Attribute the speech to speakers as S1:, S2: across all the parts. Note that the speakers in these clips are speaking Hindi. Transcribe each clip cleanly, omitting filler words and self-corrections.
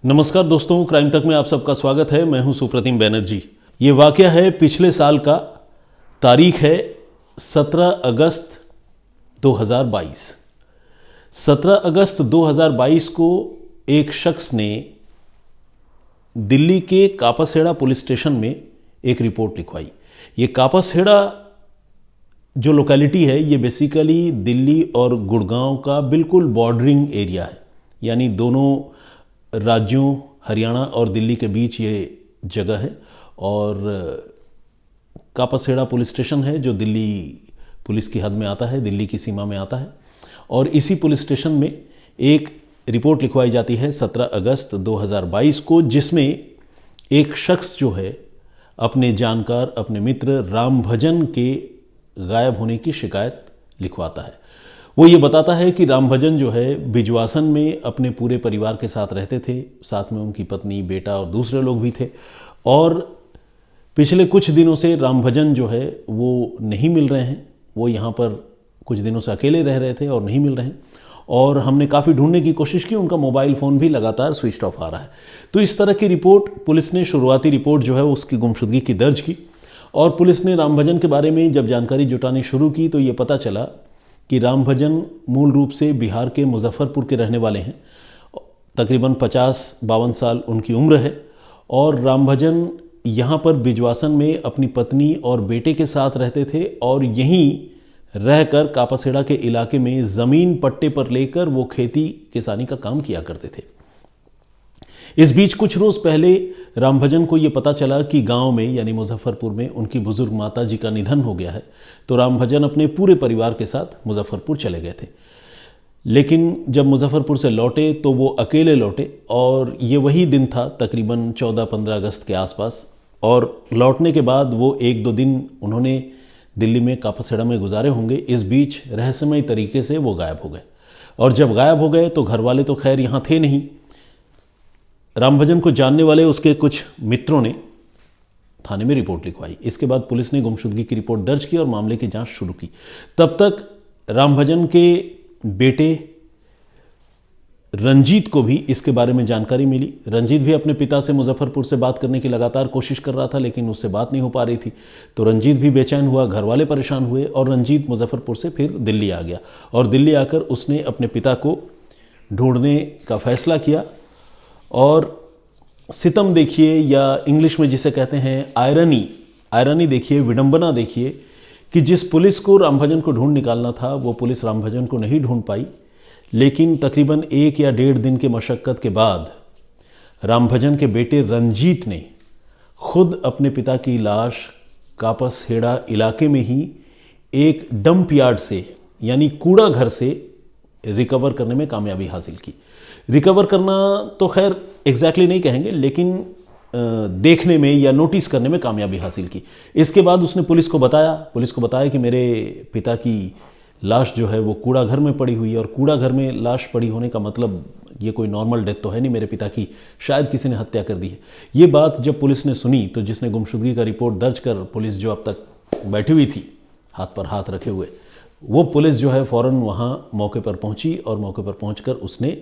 S1: नमस्कार दोस्तों, क्राइम तक में आप सबका स्वागत है। मैं हूं सुप्रतिम बैनर्जी। ये वाकया है पिछले साल का। तारीख है 17 अगस्त 2022। 17 अगस्त 2022 को एक शख्स ने दिल्ली के कापासेड़ा पुलिस स्टेशन में एक रिपोर्ट लिखवाई। ये कापासेड़ा जो लोकेलिटी है ये बेसिकली दिल्ली और गुड़गांव का बिल्कुल बॉर्डरिंग एरिया है, यानी दोनों राज्यों हरियाणा और दिल्ली के बीच ये जगह है। और कापासेड़ा पुलिस स्टेशन है जो दिल्ली पुलिस की हद में आता है, दिल्ली की सीमा में आता है। और इसी पुलिस स्टेशन में एक रिपोर्ट लिखवाई जाती है 17 अगस्त 2022 को, जिसमें एक शख्स जो है अपने जानकार, अपने मित्र रामभजन के गायब होने की शिकायत लिखवाता है। वो ये बताता है कि रामभजन जो है बिजवासन में अपने पूरे परिवार के साथ रहते थे, साथ में उनकी पत्नी, बेटा और दूसरे लोग भी थे। और पिछले कुछ दिनों से रामभजन जो है वो नहीं मिल रहे हैं। वो यहाँ पर कुछ दिनों से अकेले रह रहे थे और नहीं मिल रहे हैं। और हमने काफ़ी ढूंढने की कोशिश की, उनका मोबाइल फ़ोन भी लगातार स्विच ऑफ आ रहा है। तो इस तरह की रिपोर्ट पुलिस ने, शुरुआती रिपोर्ट जो है उसकी गुमशुदगी की दर्ज की। और पुलिस ने रामभजन के बारे में जब जानकारी जुटानी शुरू की तो ये पता चला कि रामभजन मूल रूप से बिहार के मुजफ्फरपुर के रहने वाले हैं। तकरीबन 50-52 साल उनकी उम्र है। और रामभजन यहाँ पर बिजवासन में अपनी पत्नी और बेटे के साथ रहते थे और यहीं रहकर कापासेड़ा के इलाके में ज़मीन पट्टे पर लेकर वो खेती किसानी का काम किया करते थे। इस बीच कुछ रोज़ पहले रामभजन को ये पता चला कि गांव में यानी मुजफ्फरपुर में उनकी बुजुर्ग माता जी का निधन हो गया है। तो रामभजन अपने पूरे परिवार के साथ मुजफ्फरपुर चले गए थे। लेकिन जब मुजफ्फरपुर से लौटे तो वो अकेले लौटे। और ये वही दिन था, तकरीबन 14-15 अगस्त के आसपास। और लौटने के बाद वो 1-2 दिन उन्होंने दिल्ली में कापासेड़ा में गुजारे होंगे। इस बीच रहस्यमय तरीके से वो गायब हो गए। और जब गायब हो गए तो घर वाले तो खैर यहाँ थे नहीं। रामभजन को जानने वाले उसके कुछ मित्रों ने थाने में रिपोर्ट लिखवाई। इसके बाद पुलिस ने गुमशुदगी की रिपोर्ट दर्ज की और मामले की जांच शुरू की। तब तक रामभजन के बेटे रंजीत को भी इसके बारे में जानकारी मिली। रंजीत भी अपने पिता से मुजफ्फरपुर से बात करने की लगातार कोशिश कर रहा था, लेकिन उससे बात नहीं हो पा रही थी। तो रंजीत भी बेचैन हुआ, घर वाले परेशान हुए और रंजीत मुजफ्फरपुर से फिर दिल्ली आ गया। और दिल्ली आकर उसने अपने पिता को ढूंढने का फैसला किया। और सितम देखिए, या इंग्लिश में जिसे कहते हैं आयरनी देखिए, विडंबना देखिए कि जिस पुलिस को रामभजन को ढूंढ निकालना था वो पुलिस रामभजन को नहीं ढूंढ पाई। लेकिन तकरीबन 1 या 1.5 दिन के मशक्क़त के बाद रामभजन के बेटे रंजीत ने खुद अपने पिता की लाश कापासेड़ा इलाके में ही एक डंप यार्ड से, यानी कूड़ा घर से रिकवर करने में कामयाबी हासिल की। रिकवर करना तो खैर एग्जैक्टली नहीं कहेंगे, लेकिन देखने में या नोटिस करने में कामयाबी हासिल की। इसके बाद उसने पुलिस को बताया कि मेरे पिता की लाश जो है वो कूड़ा घर में पड़ी हुई है। और कूड़ा घर में लाश पड़ी होने का मतलब ये कोई नॉर्मल डेथ तो है नहीं, मेरे पिता की शायद किसी ने हत्या कर दी है। ये बात जब पुलिस ने सुनी तो जिसने गुमशुदगी का रिपोर्ट दर्ज कर, पुलिस जो अब तक बैठी हुई थी हाथ पर हाथ रखे हुए, वो पुलिस जो है फ़ौरन वहाँ मौके पर पहुँची और मौके पर पहुँचकर उसने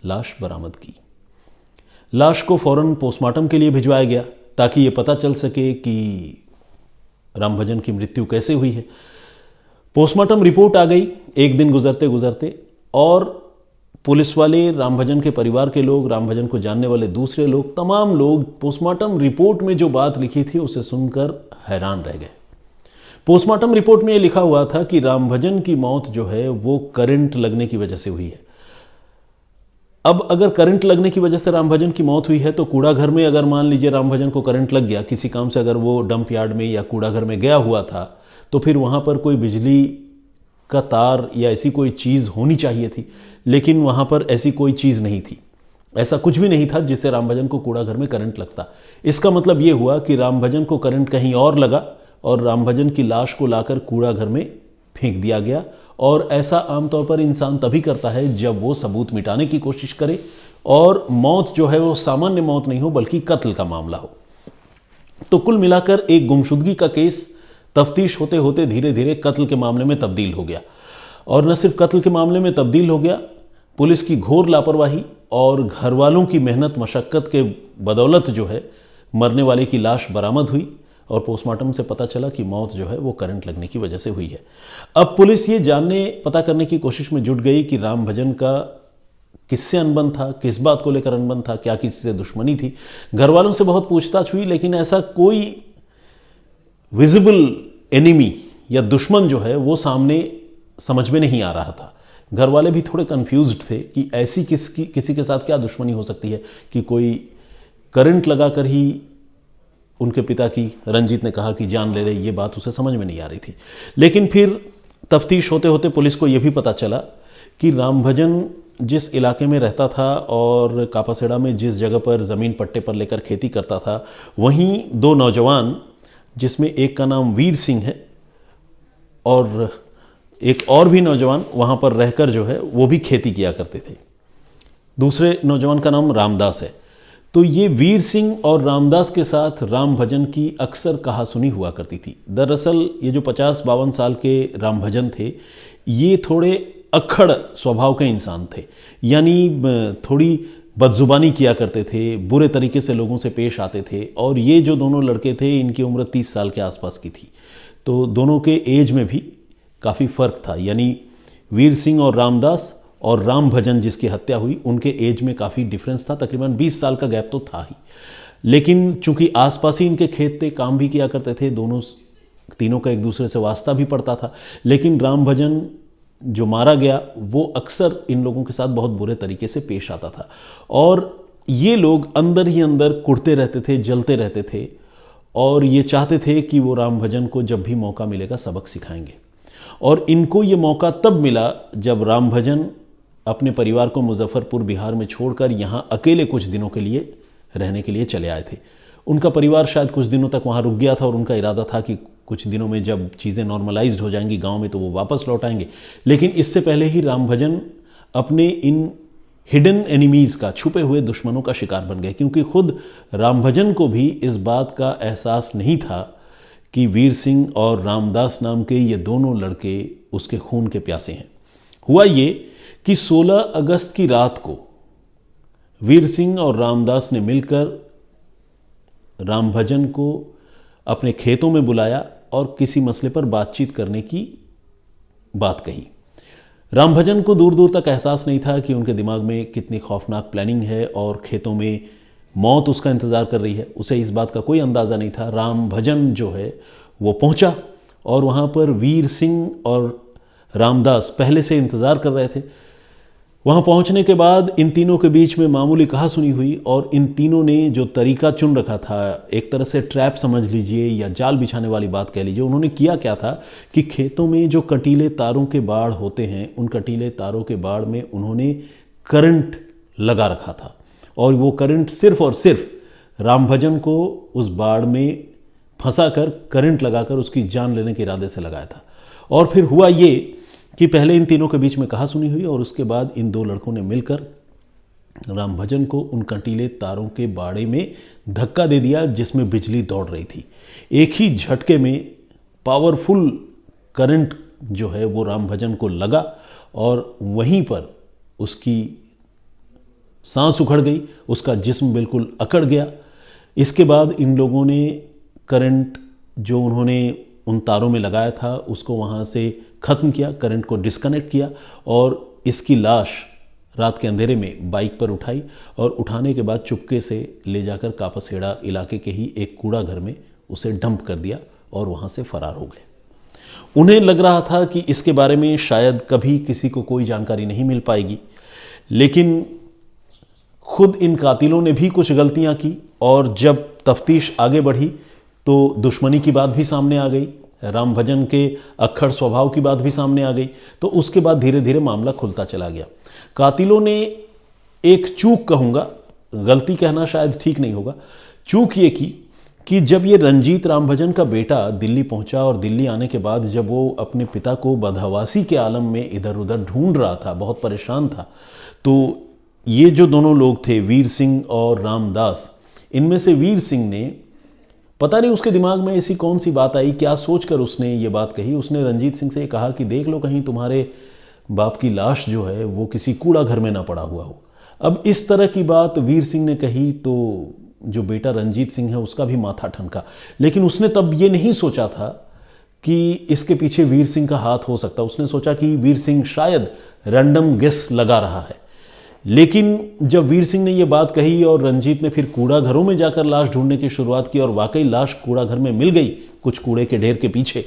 S1: लाश बरामद की। लाश को फ़ौरन पोस्टमार्टम के लिए भिजवाया गया ताकि ये पता चल सके कि रामभजन की मृत्यु कैसे हुई है। पोस्टमार्टम रिपोर्ट आ गई 1 दिन गुजरते गुजरते। और पुलिस वाले, रामभजन के परिवार के लोग, रामभजन को जानने वाले दूसरे लोग, तमाम लोग पोस्टमार्टम रिपोर्ट में जो बात लिखी थी उसे सुनकर हैरान रह गए। पोस्टमार्टम रिपोर्ट में यह लिखा हुआ था कि रामभजन की मौत जो है वो करंट लगने की वजह से हुई है। अब अगर करंट लगने की वजह से रामभजन की मौत हुई है तो कूड़ा घर में अगर मान लीजिए रामभजन को करंट लग गया किसी काम से, अगर वो डंप यार्ड में या कूड़ा घर में गया हुआ था, तो फिर वहाँ पर कोई बिजली का तार या ऐसी कोई चीज़ होनी चाहिए थी। लेकिन वहाँ पर ऐसी कोई चीज़ नहीं थी, ऐसा कुछ भी नहीं था जिससे रामभजन को कूड़ा घर में करंट लगता। इसका मतलब ये हुआ कि रामभजन को करंट कहीं और लगा और रामभजन की लाश को लाकर कूड़ा घर में फेंक दिया गया। और ऐसा आमतौर पर इंसान तभी करता है जब वो सबूत मिटाने की कोशिश करे और मौत जो है वो सामान्य मौत नहीं हो बल्कि कत्ल का मामला हो। तो कुल मिलाकर एक गुमशुदगी का केस तफ्तीश होते होते धीरे धीरे कत्ल के मामले में तब्दील हो गया। और न सिर्फ कत्ल के मामले में तब्दील हो गया, पुलिस की घोर लापरवाही और घर वालों की मेहनत मशक्क़त के बदौलत जो है मरने वाले की लाश बरामद हुई और पोस्टमार्टम से पता चला कि मौत जो है वो करंट लगने की वजह से हुई है। अब पुलिस ये जानने पता करने की कोशिश में जुट गई कि राम भजन का किससे अनबन था, किस बात को लेकर अनबन था, क्या किसी से दुश्मनी थी। घर वालों से बहुत पूछताछ हुई लेकिन ऐसा कोई विजिबल एनिमी या दुश्मन जो है वो सामने समझ में नहीं आ रहा था। घर वाले भी थोड़े कंफ्यूज्ड थे कि ऐसी किसी के साथ क्या दुश्मनी हो सकती है कि कोई करंट लगाकर ही उनके पिता की, रंजीत ने कहा, कि जान ले रहे। ये बात उसे समझ में नहीं आ रही थी। लेकिन फिर तफ्तीश होते होते पुलिस को यह भी पता चला कि राम भजन जिस इलाके में रहता था और कापासेड़ा में जिस जगह पर ज़मीन पट्टे पर लेकर खेती करता था, वहीं दो नौजवान, जिसमें एक का नाम वीर सिंह है और एक और भी नौजवान वहाँ पर रहकर जो है वो भी खेती किया करते थे। दूसरे नौजवान का नाम रामदास है। तो ये वीर सिंह और रामदास के साथ राम भजन की अक्सर कहासुनी हुआ करती थी। दरअसल ये जो 50-52 साल के राम भजन थे, ये थोड़े अक्खड़ स्वभाव के इंसान थे, यानी थोड़ी बदजुबानी किया करते थे, बुरे तरीके से लोगों से पेश आते थे। और ये जो दोनों लड़के थे, इनकी उम्र 30 साल के आसपास की थी। तो दोनों के एज में भी काफ़ी फ़र्क था, यानी वीर सिंह और रामदास और राम भजन जिसकी हत्या हुई, उनके एज में काफ़ी डिफरेंस था। तकरीबन 20 साल का गैप तो था ही। लेकिन चूंकि आसपास ही इनके खेत थे, काम भी किया करते थे, तीनों का एक दूसरे से वास्ता भी पड़ता था। लेकिन राम भजन जो मारा गया वो अक्सर इन लोगों के साथ बहुत बुरे तरीके से पेश आता था और ये लोग अंदर ही अंदर कुढ़ते रहते थे, जलते रहते थे और ये चाहते थे कि वो राम भजन को जब भी मौका मिलेगा सबक सिखाएंगे। और इनको ये मौका तब मिला जब राम भजन अपने परिवार को मुजफ्फरपुर बिहार में छोड़कर यहाँ अकेले कुछ दिनों के लिए रहने के लिए चले आए थे। उनका परिवार शायद कुछ दिनों तक वहाँ रुक गया था और उनका इरादा था कि कुछ दिनों में जब चीज़ें नॉर्मलाइज्ड हो जाएंगी गांव में तो वो वापस लौट आएंगे। लेकिन इससे पहले ही राम भजन अपने इन हिडन एनिमीज़ का, छुपे हुए दुश्मनों का शिकार बन गए, क्योंकि खुद राम भजन को भी इस बात का एहसास नहीं था कि वीर सिंह और रामदास नाम के ये दोनों लड़के उसके खून के प्यासे हैं। हुआ ये कि 16 अगस्त की रात को वीर सिंह और रामदास ने मिलकर राम भजन को अपने खेतों में बुलाया और किसी मसले पर बातचीत करने की बात कही। राम भजन को दूर दूर तक एहसास नहीं था कि उनके दिमाग में कितनी खौफनाक प्लानिंग है और खेतों में मौत उसका इंतज़ार कर रही है। उसे इस बात का कोई अंदाज़ा नहीं था। राम भजन जो है वो पहुंचा और वहाँ पर वीर सिंह और रामदास पहले से इंतज़ार कर रहे थे। वहाँ पहुँचने के बाद इन तीनों के बीच में मामूली कहासुनी हुई और इन तीनों ने जो तरीका चुन रखा था, एक तरह से ट्रैप समझ लीजिए या जाल बिछाने वाली बात कह लीजिए, उन्होंने किया क्या था कि खेतों में जो कटीले तारों के बाड़ होते हैं, उन कटीले तारों के बाड़ में उन्होंने करंट लगा रखा था और वो करंट सिर्फ और सिर्फ राम भजन को उस बाड़ में फंसा कर, करंट लगाकर उसकी जान लेने के इरादे से लगाया था। और फिर हुआ ये कि पहले इन तीनों के बीच में कहासुनी हुई और उसके बाद इन दो लड़कों ने मिलकर राम भजन को उन कंटीले तारों के बाड़े में धक्का दे दिया जिसमें बिजली दौड़ रही थी। एक ही झटके में पावरफुल करंट जो है वो राम भजन को लगा और वहीं पर उसकी सांस उखड़ गई, उसका जिस्म बिल्कुल अकड़ गया। इसके बाद इन लोगों ने करंट जो उन्होंने उन तारों में लगाया था उसको वहाँ से ख़त्म किया, करंट को डिस्कनेक्ट किया और इसकी लाश रात के अंधेरे में बाइक पर उठाई और उठाने के बाद चुपके से ले जाकर कापासेड़ा इलाके के ही एक कूड़ा घर में उसे डंप कर दिया और वहाँ से फरार हो गए। उन्हें लग रहा था कि इसके बारे में शायद कभी किसी को कोई जानकारी नहीं मिल पाएगी, लेकिन खुद इन कातिलों ने भी कुछ गलतियां की और जब तफ्तीश आगे बढ़ी तो दुश्मनी की बात भी सामने आ गई, राम भजन के अक्खड़ स्वभाव की बात भी सामने आ गई। तो उसके बाद धीरे धीरे मामला खुलता चला गया। कातिलों ने एक चूक कहूँगा, गलती कहना शायद ठीक नहीं होगा, चूक ये की कि जब ये रंजीत राम भजन का बेटा दिल्ली पहुंचा और दिल्ली आने के बाद जब वो अपने पिता को बदहवासी के आलम में इधर उधर ढूंढ रहा था, बहुत परेशान था, तो ये जो दोनों लोग थे वीर सिंह और रामदास, इनमें से वीर सिंह ने, पता नहीं उसके दिमाग में ऐसी कौन सी बात आई, क्या सोचकर उसने ये बात कही, उसने रंजीत सिंह से कहा कि देख लो कहीं तुम्हारे बाप की लाश जो है वो किसी कूड़ा घर में ना पड़ा हुआ हो। अब इस तरह की बात वीर सिंह ने कही तो जो बेटा रंजीत सिंह है उसका भी माथा ठनका, लेकिन उसने तब ये नहीं सोचा था कि इसके पीछे वीर सिंह का हाथ हो सकता। उसने सोचा कि वीर सिंह शायद रैंडम गेस लगा रहा है। लेकिन जब वीर सिंह ने यह बात कही और रंजीत ने फिर कूड़ा घरों में जाकर लाश ढूंढने की शुरुआत की और वाकई लाश कूड़ा घर में मिल गई कुछ कूड़े के ढेर के पीछे,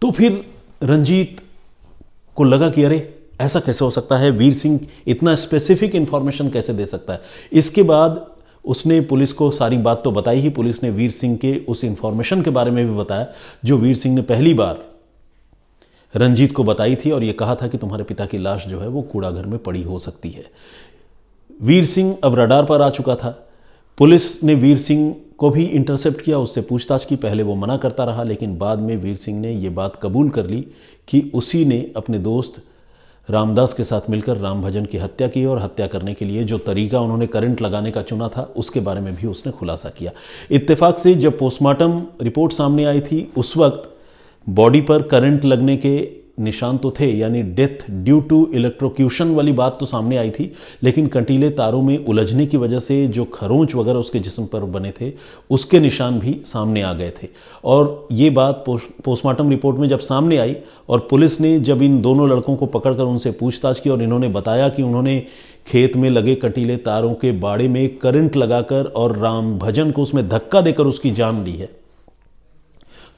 S1: तो फिर रंजीत को लगा कि अरे ऐसा कैसे हो सकता है, वीर सिंह इतना स्पेसिफिक इंफॉर्मेशन कैसे दे सकता है। इसके बाद उसने पुलिस को सारी बात तो बताई ही, पुलिस ने वीर सिंह के उस इंफॉर्मेशन के बारे में भी बताया जो वीर सिंह ने पहली बार रंजीत को बताई थी और यह कहा था कि तुम्हारे पिता की लाश जो है वो कूड़ा घर में पड़ी हो सकती है। वीर सिंह अब रडार पर आ चुका था। पुलिस ने वीर सिंह को भी इंटरसेप्ट किया, उससे पूछताछ की। पहले वो मना करता रहा, लेकिन बाद में वीर सिंह ने यह बात कबूल कर ली कि उसी ने अपने दोस्त रामदास के साथ मिलकर राम भजन की हत्या की और हत्या करने के लिए जो तरीका उन्होंने करंट लगाने का चुना था उसके बारे में भी उसने खुलासा किया। इत्तेफाक से जब पोस्टमार्टम रिपोर्ट सामने आई थी उस वक्त बॉडी पर करंट लगने के निशान तो थे, यानी डेथ ड्यू टू इलेक्ट्रोक्यूशन वाली बात तो सामने आई थी, लेकिन कंटीले तारों में उलझने की वजह से जो खरोंच वगैरह उसके जिस्म पर बने थे उसके निशान भी सामने आ गए थे। और ये बात पोस्टमार्टम रिपोर्ट में जब सामने आई और पुलिस ने जब इन दोनों लड़कों को पकड़कर उनसे पूछताछ की और इन्होंने बताया कि उन्होंने खेत में लगे कंटीले तारों के बाड़े में करंट लगाकर और राम भजन को उसमें धक्का देकर उसकी जान ली है,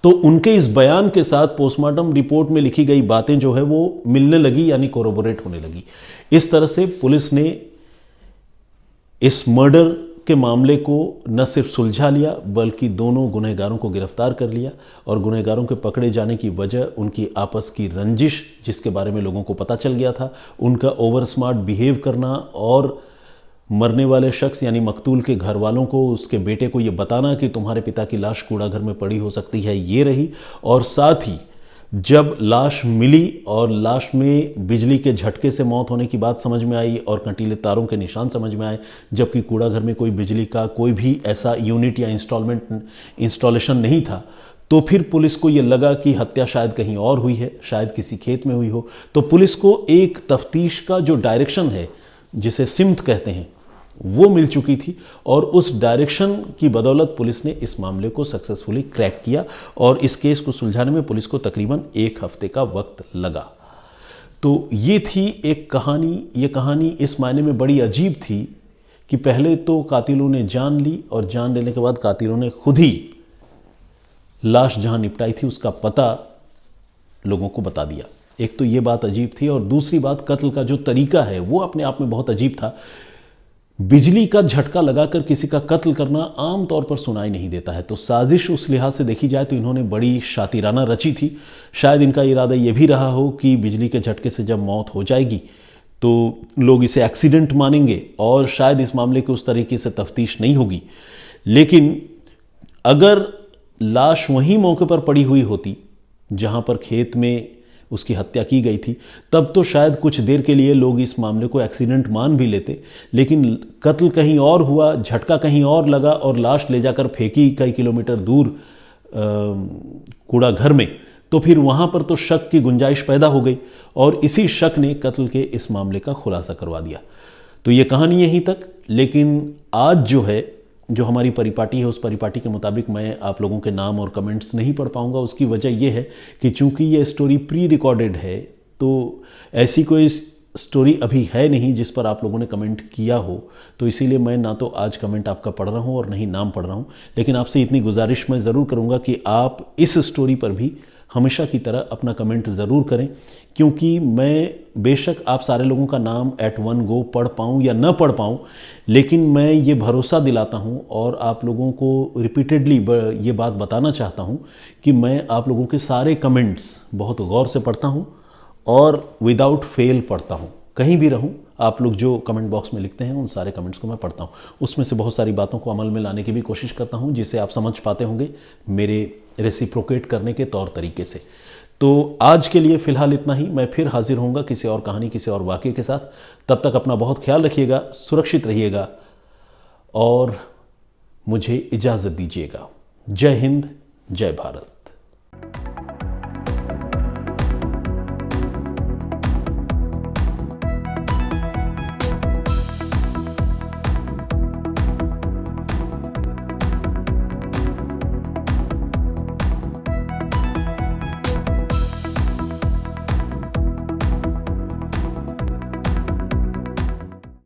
S1: तो उनके इस बयान के साथ पोस्टमार्टम रिपोर्ट में लिखी गई बातें जो है वो मिलने लगी, यानी कोरोबोरेट होने लगी। इस तरह से पुलिस ने इस मर्डर के मामले को न सिर्फ सुलझा लिया बल्कि दोनों गुनहगारों को गिरफ्तार कर लिया। और गुनहगारों के पकड़े जाने की वजह उनकी आपस की रंजिश, जिसके बारे में लोगों को पता चल गया था, उनका ओवर स्मार्ट बिहेव करना और मरने वाले शख्स यानी मकतूल के घर वालों को, उसके बेटे को ये बताना कि तुम्हारे पिता की लाश कूड़ा घर में पड़ी हो सकती है, ये रही। और साथ ही जब लाश मिली और लाश में बिजली के झटके से मौत होने की बात समझ में आई और कंटीले तारों के निशान समझ में आए, जबकि कूड़ा घर में कोई बिजली का कोई भी ऐसा यूनिट या इंस्टॉलेशन नहीं था, तो फिर पुलिस को ये लगा कि हत्या शायद कहीं और हुई है, शायद किसी खेत में हुई हो। तो पुलिस को एक तफ्तीश का जो डायरेक्शन है, जिसे सिमत कहते हैं, वो मिल चुकी थी और उस डायरेक्शन की बदौलत पुलिस ने इस मामले को सक्सेसफुली क्रैक किया और इस केस को सुलझाने में पुलिस को तकरीबन 1 हफ्ते का वक्त लगा। तो ये थी एक कहानी। ये कहानी इस मायने में बड़ी अजीब थी कि पहले तो कातिलों ने जान ली और जान लेने के बाद कातिलों ने खुद ही लाश जहां निपटाई थी उसका पता लोगों को बता दिया। एक तो ये बात अजीब थी और दूसरी बात, कत्ल का जो तरीका है वो अपने आप में बहुत अजीब था। बिजली का झटका लगाकर किसी का कत्ल करना आमतौर पर सुनाई नहीं देता है, तो साजिश उस लिहाज से देखी जाए तो इन्होंने बड़ी शातिराना रची थी। शायद इनका इरादा यह भी रहा हो कि बिजली के झटके से जब मौत हो जाएगी तो लोग इसे एक्सीडेंट मानेंगे और शायद इस मामले की उस तरीके से तफ्तीश नहीं होगी। लेकिन अगर लाश वहीं मौके पर पड़ी हुई होती जहां पर खेत में उसकी हत्या की गई थी, तब तो शायद कुछ देर के लिए लोग इस मामले को एक्सीडेंट मान भी लेते। लेकिन कत्ल कहीं और हुआ, झटका कहीं और लगा और लाश ले जाकर फेंकी कई किलोमीटर दूर कूड़ा घर में, तो फिर वहां पर तो शक की गुंजाइश पैदा हो गई और इसी शक ने कत्ल के इस मामले का खुलासा करवा दिया। तो ये कहानी यहीं तक। लेकिन आज जो हमारी परिपाटी है, उस परिपाटी के मुताबिक मैं आप लोगों के नाम और कमेंट्स नहीं पढ़ पाऊंगा। उसकी वजह यह है कि चूंकि ये स्टोरी प्री रिकॉर्डेड है, तो ऐसी कोई स्टोरी अभी है नहीं जिस पर आप लोगों ने कमेंट किया हो, तो इसीलिए मैं ना तो आज कमेंट आपका पढ़ रहा हूं और नहीं नाम पढ़ रहा हूं। लेकिन आपसे इतनी गुजारिश मैं ज़रूर करूंगा कि आप इस स्टोरी पर भी हमेशा की तरह अपना कमेंट ज़रूर करें, क्योंकि मैं बेशक आप सारे लोगों का नाम एट वन गो पढ़ पाऊँ या न पढ़ पाऊँ, लेकिन मैं ये भरोसा दिलाता हूँ और आप लोगों को रिपीटेडली ये बात बताना चाहता हूँ कि मैं आप लोगों के सारे कमेंट्स बहुत गौर से पढ़ता हूँ और विदाउट फेल पढ़ता हूँ। कहीं भी रहूँ, आप लोग जो कमेंट बॉक्स में लिखते हैं उन सारे कमेंट्स को मैं पढ़ता हूँ। उसमें से बहुत सारी बातों को अमल में लाने की भी कोशिश करता हूँ जिसे आप समझ पाते होंगे मेरे रेसिप्रोकेट करने के तौर तरीके से। तो आज के लिए फ़िलहाल इतना ही। मैं फिर हाजिर होऊंगा किसी और कहानी, किसी और वाक़े के साथ। तब तक अपना बहुत ख्याल रखिएगा, सुरक्षित रहिएगा और मुझे इजाज़त दीजिएगा। जय हिंद, जय भारत।